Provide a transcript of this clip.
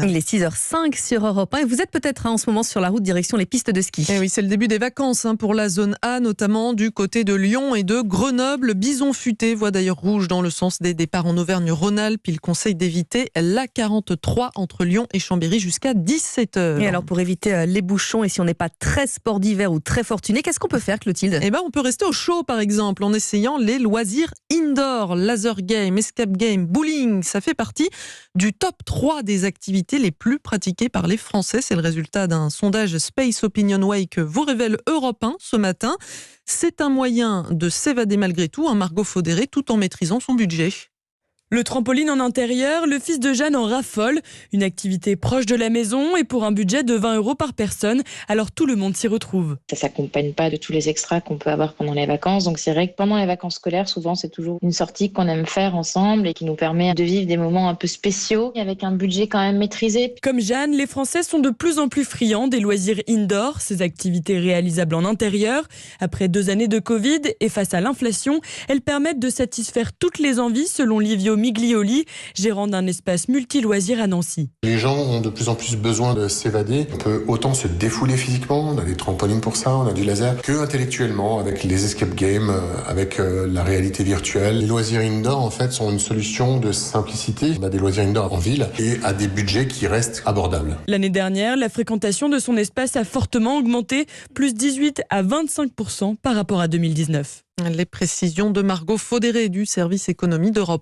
Il est 6h05 sur Europe 1 et vous êtes peut-être en ce moment sur la route direction les pistes de ski. Eh oui, c'est le début des vacances pour la zone A, notamment du côté de Lyon et de Grenoble. Bison futé, voie d'ailleurs rouge dans le sens des départs en Auvergne-Rhône-Alpes. Il conseille d'éviter l'A43 entre Lyon et Chambéry jusqu'à 17h. Et alors pour éviter les bouchons et si on n'est pas très sport d'hiver ou très fortuné, qu'est-ce qu'on peut faire, Clotilde ? Eh ben, on peut rester au chaud par exemple en essayant les loisirs indoor, laser game, escape game, bowling. Ça fait partie du top 3 des activités les plus pratiquées par les Français. C'est le résultat d'un sondage Space Opinion Way que vous révèle Europe 1 ce matin. C'est un moyen de s'évader malgré tout, Margot Faudéré, tout en maîtrisant son budget. Le trampoline en intérieur, le fils de Jeanne en raffole. Une activité proche de la maison et pour un budget de 20 € par personne. Alors tout le monde s'y retrouve. Ça s'accompagne pas de tous les extras qu'on peut avoir pendant les vacances. Donc c'est vrai que pendant les vacances scolaires, souvent c'est toujours une sortie qu'on aime faire ensemble et qui nous permet de vivre des moments un peu spéciaux avec un budget quand même maîtrisé. Comme Jeanne, les Français sont de plus en plus friands des loisirs indoor, ces activités réalisables en intérieur. Après 2 années de Covid et face à l'inflation, elles permettent de satisfaire toutes les envies selon Livio Miglioli, gérant d'un espace multi-loisirs à Nancy. Les gens ont de plus en plus besoin de s'évader. On peut autant se défouler physiquement, on a des trampolines pour ça, on a du laser, que intellectuellement avec les escape games, avec la réalité virtuelle. Les loisirs indoor en fait sont une solution de simplicité. On a des loisirs indoor en ville et à des budgets qui restent abordables. L'année dernière, la fréquentation de son espace a fortement augmenté, plus 18 à 25% par rapport à 2019. Les précisions de Margot Faudéré du service économie d'Europe 1.